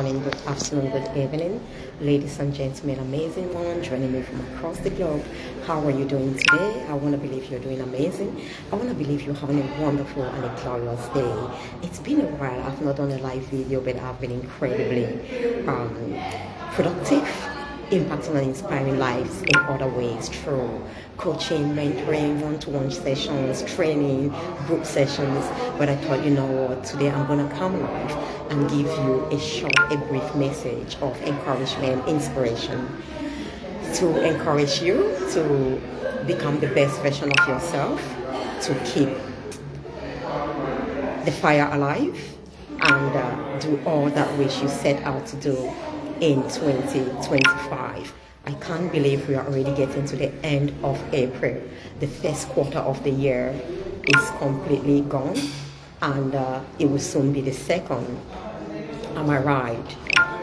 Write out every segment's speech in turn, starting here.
morning, good afternoon, good evening, ladies and gentlemen, amazing one joining me from across the globe. How are you doing today? I want to believe you're doing amazing. I want to believe you're having a wonderful and a glorious day. It's been a while. I've not done a live video, but I've been incredibly productive, impacting and inspiring lives in other ways through coaching, mentoring, one-to-one sessions, training, group sessions. But I thought, you know what, today I'm going to come live and give you a brief message of encouragement, inspiration, to encourage you to become the best version of yourself, to keep the fire alive, and do all that which you set out to do in 2025. I can't believe we are already getting to the end of April. The first quarter of the year is completely gone, and it will soon be the second. Am I right?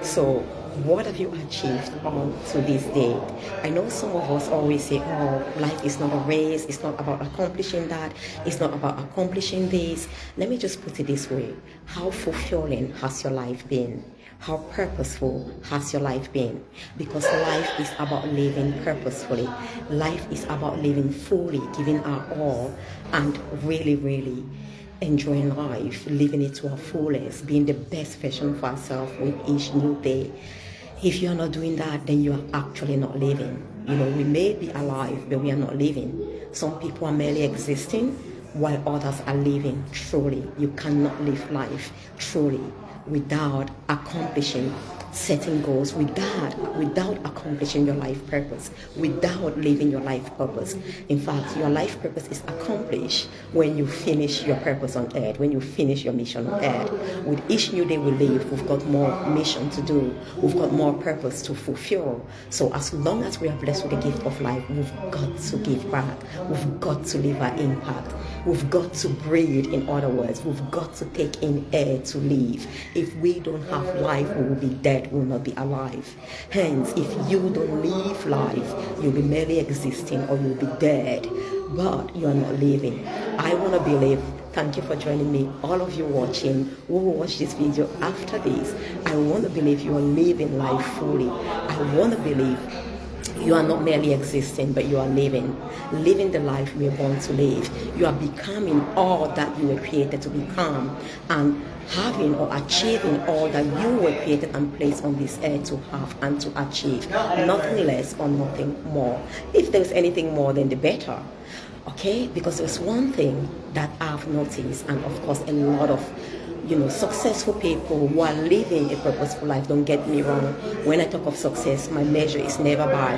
So what have you achieved on to this day? I know some of us always say, oh, life is not a race, it's not about accomplishing that, it's not about accomplishing this. Let me just put it this way. How fulfilling has your life been? How purposeful has your life been? Because life is about living purposefully. Life is about living fully, giving our all, and really enjoying life, living it to our fullest, being the best version of ourselves with each new day. If you're not doing that, then you are actually not living. You know, we may be alive, but we are not living. Some people are merely existing, while others are living truly. You cannot live life truly without accomplishing setting goals, without accomplishing your life purpose, without living your life purpose. In fact, your life purpose is accomplished when you finish your purpose on earth, when you finish your mission on earth. With each new day we live, we've got more mission to do, we've got more purpose to fulfill. So as long as we are blessed with the gift of life, we've got to give back, we've got to leave our impact, we've got to breathe. In other words, we've got to take in air to live. If we don't have life, we will be dead, will not be alive. Hence, if you don't live life, you'll be merely existing, or you'll be dead, but you are not living. I want to believe. Thank you for joining me. All of you watching who will watch this video after this, I want to believe you are living life fully. I want to believe you are not merely existing, but you are living the life we are born to live. You are becoming all that you were created to become, and having or achieving all that you were created and placed on this earth to have and to achieve. Nothing less or nothing more. If there's anything more, then the better. Okay? Because there's one thing that I've noticed, and of course a lot of successful people who are living a purposeful life. Don't get me wrong. When I talk of success, my measure is never by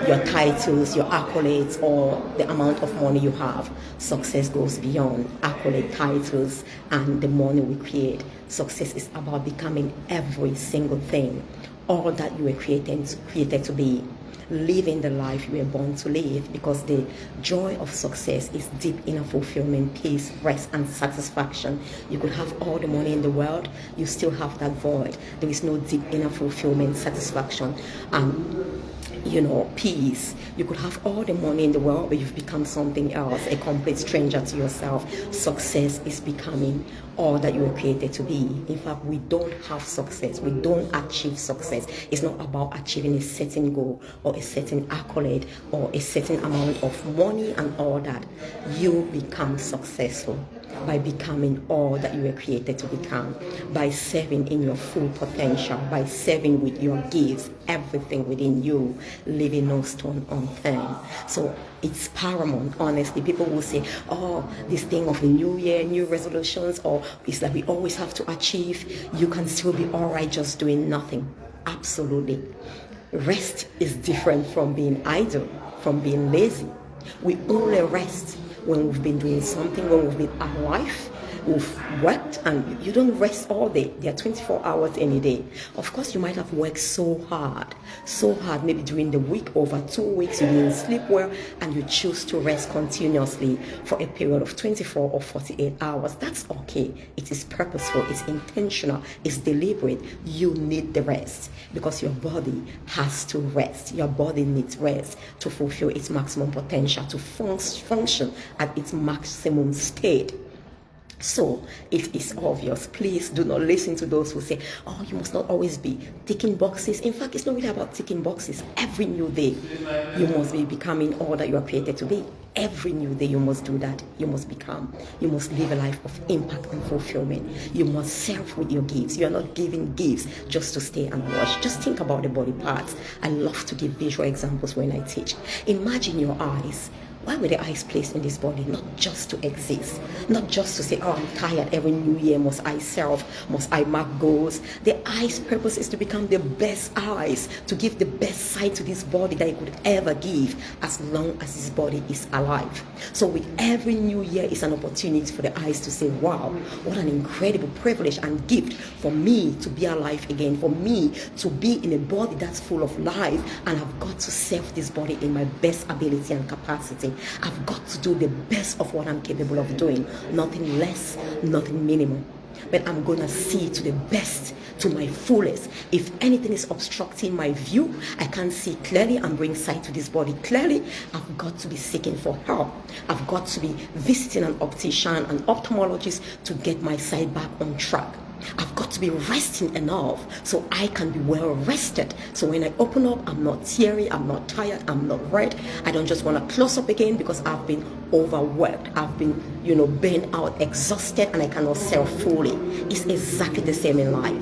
your titles, your accolades, or the amount of money you have. Success goes beyond accolade, titles, and the money we create. Success is about becoming every single thing, all that you were created to be. Living the life you were born to live, because the joy of success is deep inner fulfillment, peace, rest, and satisfaction. You could have all the money in the world, you still have that void. There is no deep inner fulfillment, satisfaction, and peace. You could have all the money in the world, but you've become something else, a complete stranger to yourself. Success is becoming all that you were created to be. In fact, we don't have success. We don't achieve success. It's not about achieving a certain goal or a certain accolade or a certain amount of money and all that. You become successful by becoming all that you were created to become, by serving in your full potential, by serving with your gifts, everything within you, leaving no stone unturned. So it's paramount, honestly. People will say, oh, this thing of the new year, new resolutions, or it's that we always have to achieve. You can still be all right just doing nothing. Absolutely. Rest is different from being idle, from being lazy. We only rest when we've been doing something, when we've been alive, we've worked, and you don't rest all day. There are 24 hours in a day. Of course, you might have worked so hard, maybe during the week, over 2 weeks, you didn't sleep well, and you choose to rest continuously for a period of 24 or 48 hours. That's okay. It is purposeful, it's intentional, it's deliberate. You need the rest, because your body has to rest. Your body needs rest to fulfill its maximum potential, to function at its maximum state. So it is obvious. Please do not listen to those who say, oh, you must not always be ticking boxes. In fact, it's not really about ticking boxes. Every new day, you must be becoming all that you are created to be. Every new day, you must do that. You must become. You must live a life of impact and fulfillment. You must serve with your gifts. You are not giving gifts just to stay and watch. Just think about the body parts. I love to give visual examples when I teach. Imagine your eyes. Why were the eyes placed in this body? Not just to exist, not just to say, oh, I'm tired, every new year must I serve, must I mark goals. The eye's purpose is to become the best eyes, to give the best sight to this body that it could ever give as long as this body is alive. So with every new year is an opportunity for the eyes to say, wow, what an incredible privilege and gift for me to be alive again, for me to be in a body that's full of life, and I've got to serve this body in my best ability and capacity. I've got to do the best of what I'm capable of doing, nothing less, nothing minimum. But I'm going to see to the best, to my fullest. If anything is obstructing my view, I can't see clearly and bring sight to this body clearly, I've got to be seeking for help. I've got to be visiting an optician, an ophthalmologist to get my sight back on track. I've got to be resting enough so I can be well rested. So when I open up, I'm not teary, I'm not tired, I'm not red. I don't just want to close up again because I've been overworked. I've been, burnt out, exhausted, and I cannot serve fully. It's exactly the same in life.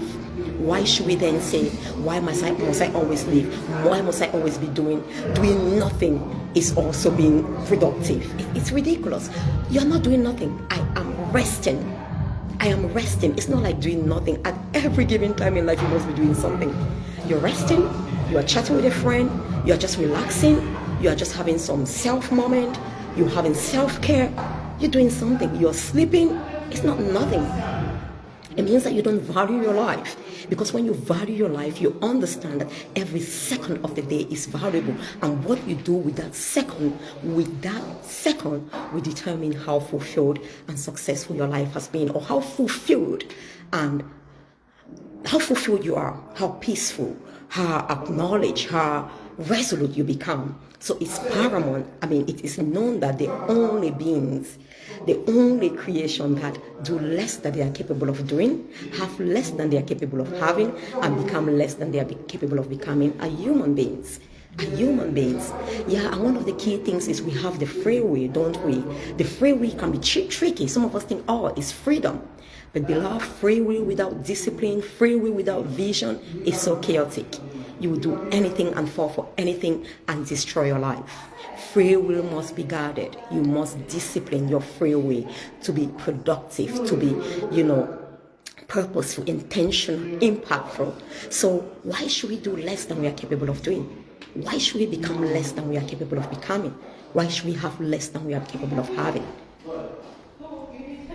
Why should we then say, why must I always live? Why must I always be doing nothing is also being productive? It's ridiculous. You're not doing nothing. I am resting. I am resting. It's not like doing nothing. At every given time in life, you must be doing something. You're resting, you are chatting with a friend, you are just relaxing, you are just having some self moment, you're having self-care, you're doing something, you're sleeping. It's not nothing. It means that you don't value your life. Because when you value your life, you understand that every second of the day is valuable. And what you do with that second will determine how fulfilled and successful your life has been, or how fulfilled you are, how peaceful, how acknowledged, how resolute you become. So it's paramount. It is known that the only beings, the only creation that do less than they are capable of doing, have less than they are capable of having, and become less than they are capable of becoming are human beings. Yeah, and one of the key things is we have the free will, don't we? The free will can be tricky. Some of us think, oh, it's freedom. But beloved, free will without discipline, free will without vision is so chaotic. You will do anything and fall for anything and destroy your life. Free will must be guarded. You must discipline your free will to be productive, to be, purposeful, intentional, impactful. So why should we do less than we are capable of doing? Why should we become less than we are capable of becoming? Why should we have less than we are capable of having?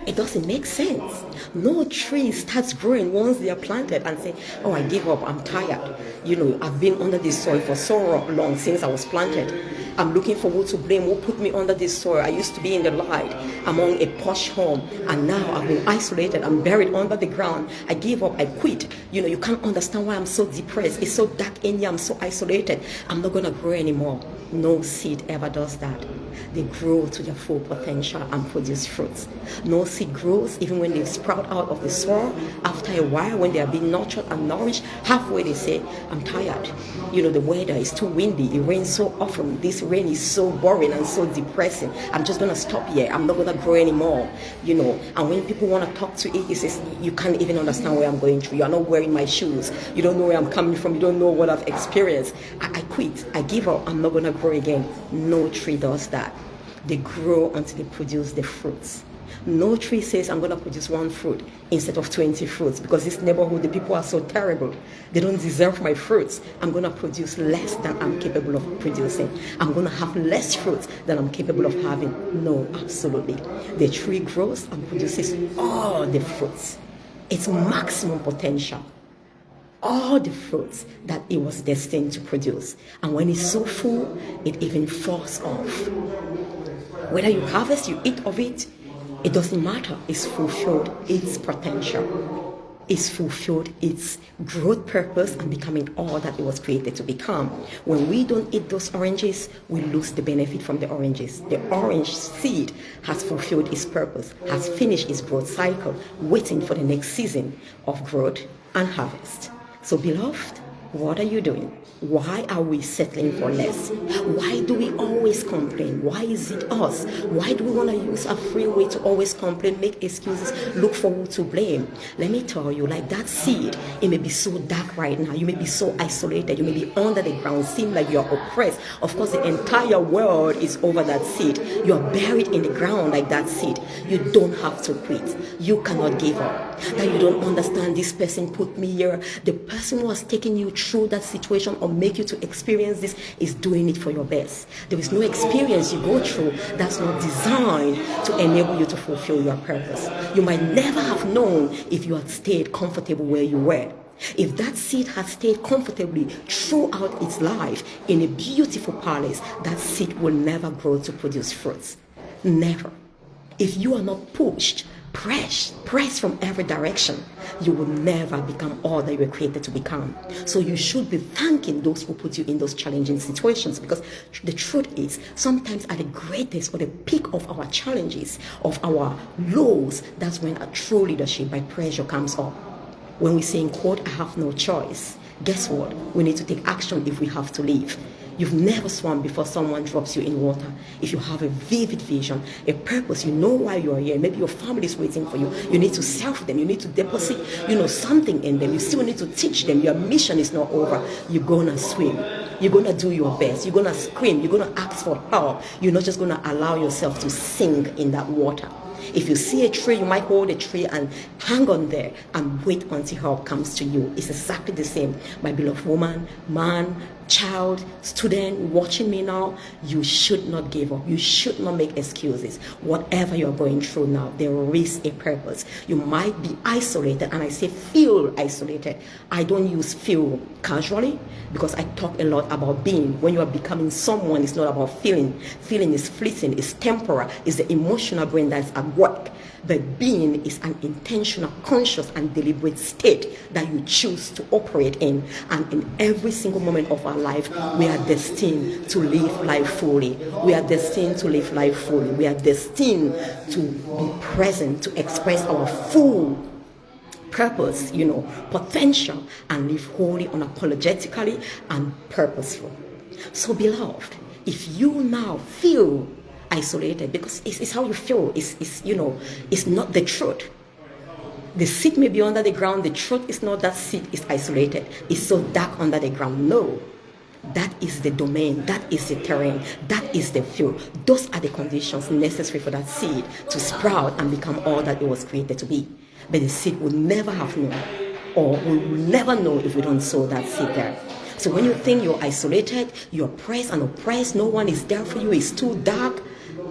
It doesn't make sense. No tree starts growing once they are planted and say, oh, I give up, I'm tired. I've been under this soil for so long since I was planted. I'm looking for who to blame, who put me under this soil. I used to be in the light among a posh home, and now I've been isolated. I'm buried under the ground. I gave up, I quit. You can't understand why I'm so depressed. It's so dark in here, I'm so isolated. I'm not going to grow anymore. No seed ever does that. They grow to their full potential and produce fruits. No seed grows even when they sprout out of the soil. After a while, when they are being nurtured and nourished, halfway they say, I'm tired. The weather is too windy. It rains so often. This rain is so boring and so depressing. I'm just going to stop here. I'm not going to grow anymore. And when people want to talk to it, it says, you can't even understand where I'm going through. You're not wearing my shoes. You don't know where I'm coming from. You don't know what I've experienced. I quit. I give up. I'm not going to grow again. No tree does that. They grow until they produce the fruits. No tree says, I'm going to produce one fruit instead of 20 fruits because this neighborhood, the people are so terrible. They don't deserve my fruits. I'm going to produce less than I'm capable of producing. I'm going to have less fruits than I'm capable of having. No, absolutely. The tree grows and produces all the fruits. Its maximum potential. All the fruits that it was destined to produce. And when it's so full, it even falls off. Whether you harvest, you eat of it, it doesn't matter. It's fulfilled its potential. is fulfilled its growth purpose and becoming all that it was created to become. When we don't eat those oranges, we lose the benefit from the oranges. The orange seed has fulfilled its purpose, has finished its growth cycle, waiting for the next season of growth and harvest. So beloved, what are you doing? Why are we settling for less? Why do we always complain? Why is it us? Why do we want to use a free way to always complain, make excuses, look for who to blame? Let me tell you, like that seed, it may be so dark right now. You may be so isolated. You may be under the ground, seem like you're oppressed. Of course, the entire world is over that seed. You're buried in the ground like that seed. You don't have to quit. You cannot give up. That you don't understand, this person put me here. The person who has taken you through that situation or make you to experience this is doing it for your best. There is no experience you go through that's not designed to enable you to fulfill your purpose. You might never have known if you had stayed comfortable where you were. If that seed had stayed comfortably throughout its life in a beautiful palace, that seed will never grow to produce fruits. Never. If you are not pushed, pressed from every direction, you will never become all that you were created to become. So you should be thanking those who put you in those challenging situations, because the truth is, sometimes at the greatest or the peak of our challenges, of our lows, that's when a true leadership by pressure comes up. When we say in quote, I have no choice, guess what? We need to take action if we have to leave. You've never swum before someone drops you in water. If you have a vivid vision, a purpose, you know why you are here. Maybe your family is waiting for you. You need to serve them. You need to deposit, something in them. You still need to teach them. Your mission is not over. You're going to swim. You're going to do your best. You're going to scream. You're going to ask for help. You're not just going to allow yourself to sink in that water. If you see a tree, you might hold a tree and hang on there and wait until help comes to you. It's exactly the same. My beloved woman, man, child, student watching me now, you should not give up. You should not make excuses. Whatever you're going through now, there is a purpose. You might be isolated, and I say feel isolated. I don't use feel casually, because I talk a lot about being. When you are becoming someone, it's not about feeling. Feeling is fleeting, it's temporal, it's the emotional brain that's at work. But being is an intentional, conscious, and deliberate state that you choose to operate in. And in every single moment of our life, we are destined to live life fully. We are destined to live life fully. We are destined to be present, to express our full purpose, potential, and live wholly, unapologetically, and purposeful. So, beloved, if you now feel isolated, because it's how you feel, it's not the truth. The seed may be under the ground. The truth is not that seed is isolated. It's so dark under the ground. No. That is the domain. That is the terrain. That is the field. Those are the conditions necessary for that seed to sprout and become all that it was created to be. But the seed will never have known, or we will never know if we don't sow that seed there. So when you think you're isolated, you're pressed and oppressed, no one is there for you, it's too dark,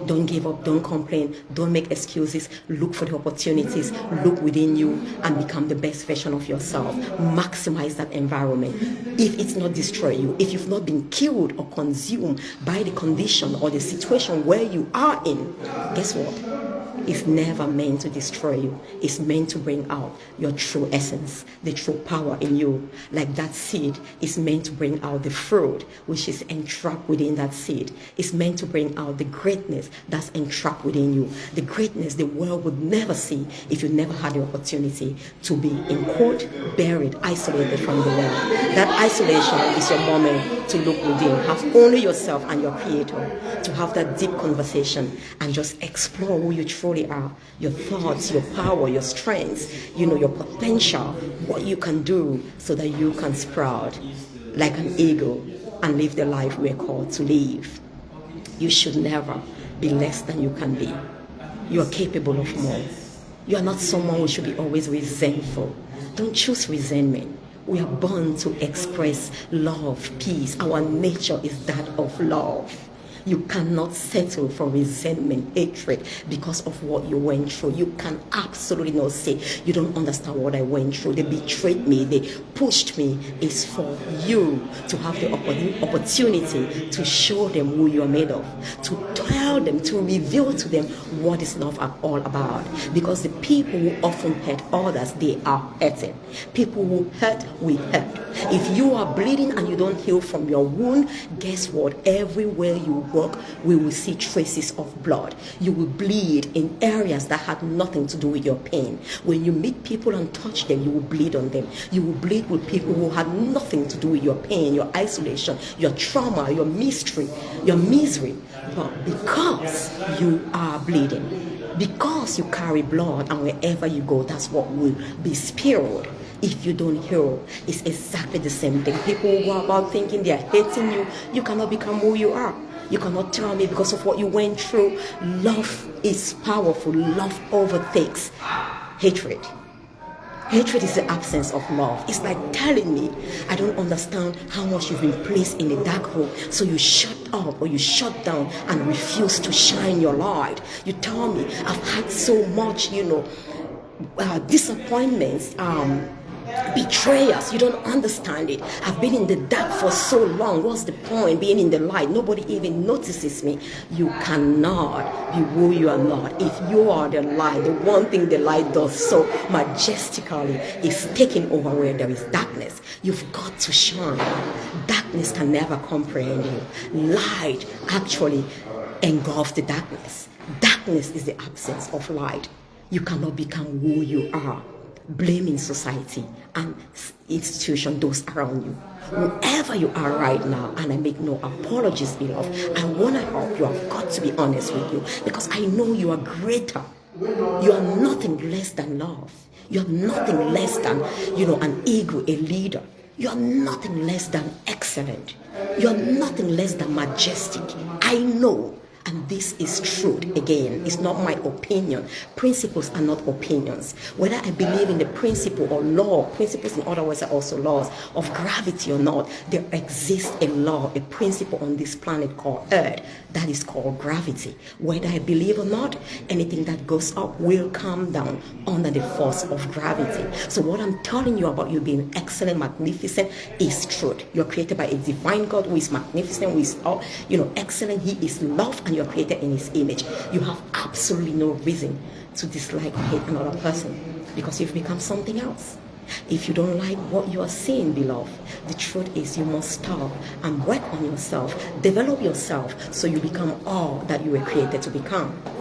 don't give up, don't complain, don't make excuses. Look for the opportunities, look within you, and become the best version of yourself. Maximize that environment. If it's not destroy you, if you've not been killed or consumed by the condition or the situation where you are in, guess what? It's never meant to destroy you. It's meant to bring out your true essence, the true power in you. Like that seed is meant to bring out the fruit which is entrapped within that seed. It's meant to bring out the greatness that's entrapped within you. The greatness the world would never see if you never had the opportunity to be, in quote, buried, isolated from the world. That isolation is your moment to look within. Have only yourself and your creator to have that deep conversation and just explore who you truly are, your thoughts, your power, your strengths, your potential, what you can do so that you can sprout like an eagle and live the life we're called to live. You should never be less than you can be. You are capable of more. You are not someone who should be always resentful. Don't choose resentment. We are born to express love, peace. Our nature is that of love. You cannot settle for resentment, hatred because of what you went through. You can absolutely not say, you don't understand what I went through. They betrayed me. They pushed me. It's for you to have the opportunity to show them who you are made of, to tell them, to reveal to them what is love all about. Because the people who often hurt others, they are hurting. People who hurt, we hurt. If you are bleeding and you don't heal from your wound, guess what? Everywhere you walk, we will see traces of blood. You will bleed in areas that had nothing to do with your pain. When you meet people and touch them, you will bleed on them. You will bleed with people who had nothing to do with your pain, your isolation, your trauma, your mystery, your misery. But because you are bleeding, because you carry blood, and wherever you go, that's what will be spilled. If you don't heal, it's exactly the same thing. People will go about thinking they are hating you. You cannot become who you are. You cannot tell me because of what you went through. Love is powerful. Love overtakes hatred. Hatred is the absence of love. It's like telling me, I don't understand how much you've been placed in a dark room, so you shut up or you shut down and refuse to shine your light. You tell me, I've had so much, disappointments, betrayers. You don't understand it. I've been in the dark for so long. What's the point being in the light? Nobody even notices me. You cannot be who you are not. If you are the light, the one thing the light does so majestically is taking over where there is darkness. You've got to shine. Darkness can never comprehend you. Light actually engulfs the darkness. Darkness is the absence of light. You cannot become who you are, blaming society and institution, those around you. Whoever you are right now, and I make no apologies, beloved, I want to help you. I've got to be honest with you because I know you are greater. You are nothing less than love. You are nothing less than, an ego, a leader. You are nothing less than excellent. You are nothing less than majestic. I know. And this is truth. Again, it's not my opinion. Principles are not opinions. Whether I believe in the principle or law, principles in other words are also laws of gravity or not, there exists a law, a principle on this planet called Earth that is called gravity. Whether I believe or not, anything that goes up will come down under the force of gravity. So what I'm telling you about you being excellent, magnificent is truth. You're created by a divine God who is magnificent, who is excellent. He is love, and you're created in his image. You have absolutely no reason to dislike or hate another person because you've become something else. If you don't like what you are seeing, beloved, the truth is you must stop and work on yourself, develop yourself so you become all that you were created to become.